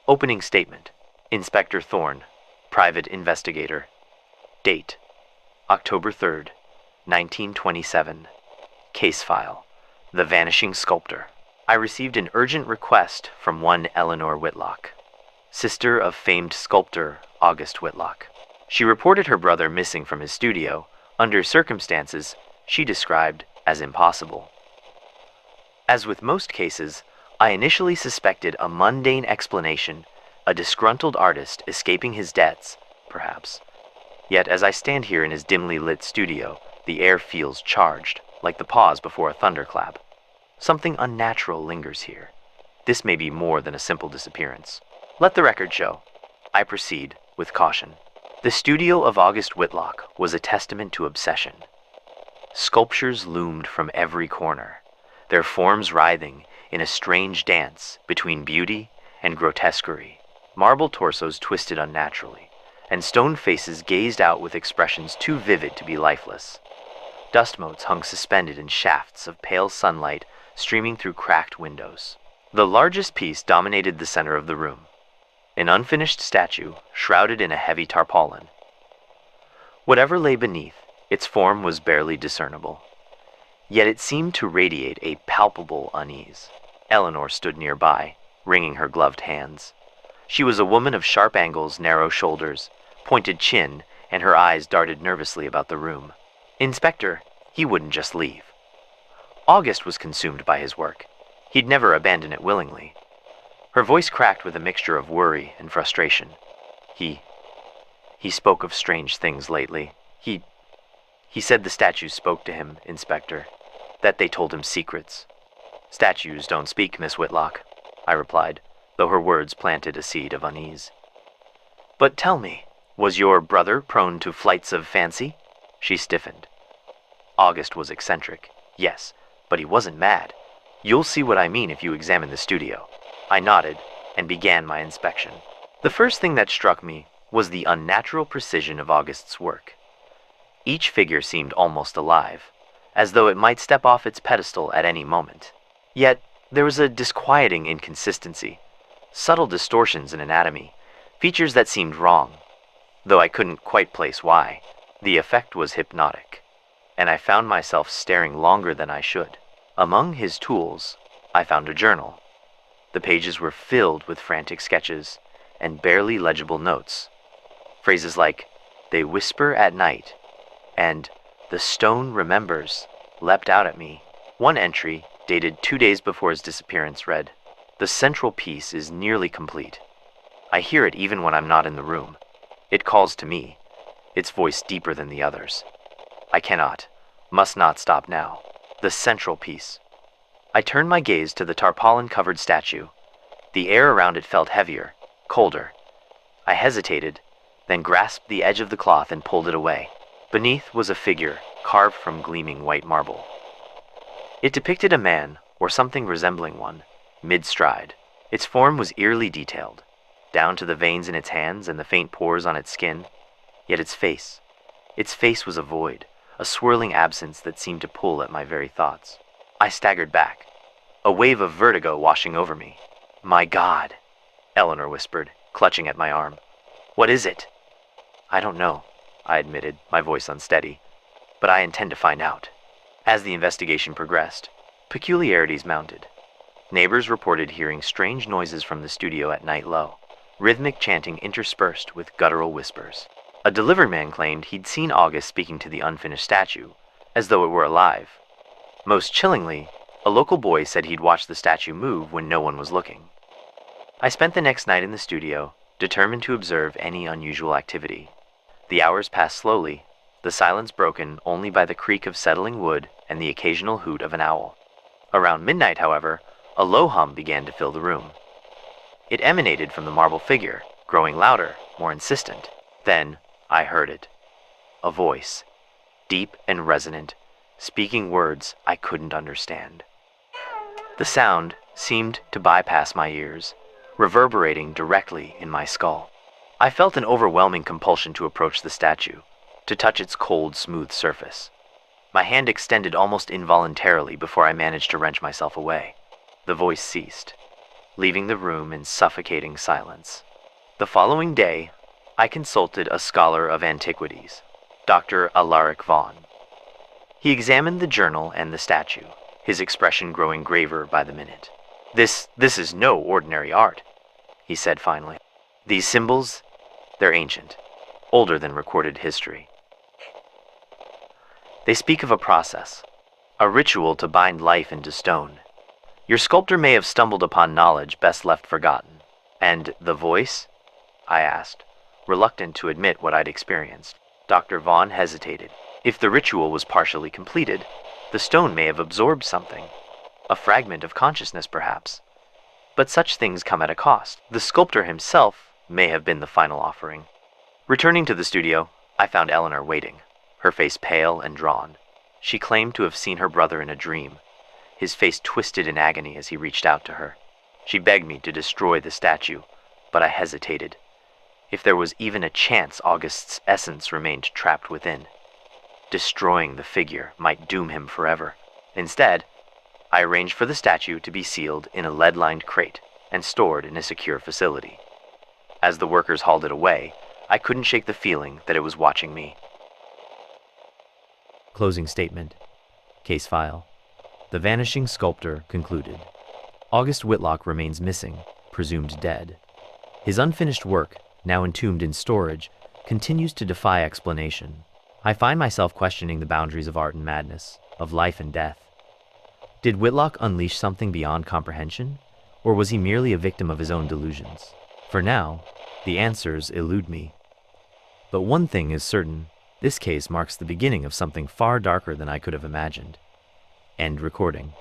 Opening statement. Inspector Thorne, private investigator. Date: October 3rd, 1927. Case file: The Vanishing Sculptor. I received an urgent request from one Eleanor Whitlock, sister of famed sculptor August Whitlock. She reported her brother missing from his studio under circumstances she described as impossible. As with most cases, I initially suspected a mundane explanation, a disgruntled artist escaping his debts, perhaps. Yet as I stand here in his dimly lit studio, the air feels charged, like the pause before a thunderclap. Something unnatural lingers here. This may be more than a simple disappearance. Let the record show. I proceed with caution. The studio of August Whitlock was a testament to obsession. Sculptures loomed from every corner, their forms writhing in a strange dance between beauty and grotesquerie. Marble torsos twisted unnaturally, and stone faces gazed out with expressions too vivid to be lifeless. Dust motes hung suspended in shafts of pale sunlight streaming through cracked windows. The largest piece dominated the center of the room, an unfinished statue shrouded in a heavy tarpaulin. Whatever lay beneath, its form was barely discernible, yet it seemed to radiate a palpable unease. Eleanor stood nearby, wringing her gloved hands. She was a woman of sharp angles, narrow shoulders, pointed chin, and her eyes darted nervously about the room. Inspector, he wouldn't just leave. August was consumed by his work. He'd never abandon it willingly. Her voice cracked with a mixture of worry and frustration. He spoke of strange things lately. He said the statues spoke to him, Inspector, that they told him secrets. Statues don't speak, Miss Whitlock, I replied, though her words planted a seed of unease. But tell me, was your brother prone to flights of fancy? She stiffened. August was eccentric, yes, but he wasn't mad. You'll see what I mean if you examine the studio. I nodded and began my inspection. The first thing that struck me was the unnatural precision of August's work. Each figure seemed almost alive, as though it might step off its pedestal at any moment. Yet there was a disquieting inconsistency, subtle distortions in anatomy, features that seemed wrong, though I couldn't quite place why. The effect was hypnotic, and I found myself staring longer than I should. Among his tools, I found a journal. The pages were filled with frantic sketches and barely legible notes. Phrases like, "They whisper at night," and "The stone remembers," leapt out at me. One entry, dated 2 days before his disappearance, read, "The central piece is nearly complete. I hear it even when I'm not in the room. It calls to me, its voice deeper than the others. I must not stop now. The central piece." I turned my gaze to the tarpaulin-covered statue. The air around it felt heavier, colder. I hesitated, then grasped the edge of the cloth and pulled it away. Beneath was a figure carved from gleaming white marble. It depicted a man, or something resembling one, mid-stride. Its form was eerily detailed, down to the veins in its hands and the faint pores on its skin. Yet its face was a void, a swirling absence that seemed to pull at my very thoughts. I staggered back, a wave of vertigo washing over me. "My God," Eleanor whispered, clutching at my arm. "What is it?" "I don't know," I admitted, my voice unsteady, "but I intend to find out." As the investigation progressed, peculiarities mounted. Neighbors reported hearing strange noises from the studio at night low, rhythmic chanting interspersed with guttural whispers. A delivery man claimed he'd seen August speaking to the unfinished statue, as though it were alive. Most chillingly, a local boy said he'd watched the statue move when no one was looking. I spent the next night in the studio, determined to observe any unusual activity. The hours passed slowly, the silence broken only by the creak of settling wood and the occasional hoot of an owl. Around midnight, however, a low hum began to fill the room. It emanated from the marble figure, growing louder, more insistent. Then I heard it. A voice, deep and resonant, speaking words I couldn't understand. The sound seemed to bypass my ears, reverberating directly in my skull. I felt an overwhelming compulsion to approach the statue, to touch its cold, smooth surface. My hand extended almost involuntarily before I managed to wrench myself away. The voice ceased. leaving the room in suffocating silence. The following day, I consulted a scholar of antiquities, Dr. Alaric Vaughan. He examined the journal and the statue, his expression growing graver by the minute. This is no ordinary art," he said finally. "These symbols, they're ancient, older than recorded history. They speak of a process, a ritual to bind life into stone. Your sculptor may have stumbled upon knowledge best left forgotten. And the voice?" I asked, reluctant to admit what I'd experienced. Dr. Vaughan hesitated. If the ritual was partially completed, the stone may have absorbed something, a fragment of consciousness perhaps. But such things come at a cost. The sculptor himself may have been the final offering. Returning to the studio, I found Eleanor waiting, her face pale and drawn. She claimed to have seen her brother in a dream, his face twisted in agony as he reached out to her. She begged me to destroy the statue, but I hesitated. If there was even a chance August's essence remained trapped within, destroying the figure might doom him forever. Instead, I arranged for the statue to be sealed in a lead-lined crate and stored in a secure facility. As the workers hauled it away, I couldn't shake the feeling that it was watching me. Closing statement. Case file. The Vanishing Sculptor concluded. August Whitlock remains missing, presumed dead. His unfinished work, now entombed in storage, continues to defy explanation. I find myself questioning the boundaries of art and madness, of life and death. Did Whitlock unleash something beyond comprehension, or was he merely a victim of his own delusions? For now, the answers elude me. But one thing is certain, this case marks the beginning of something far darker than I could have imagined. End recording.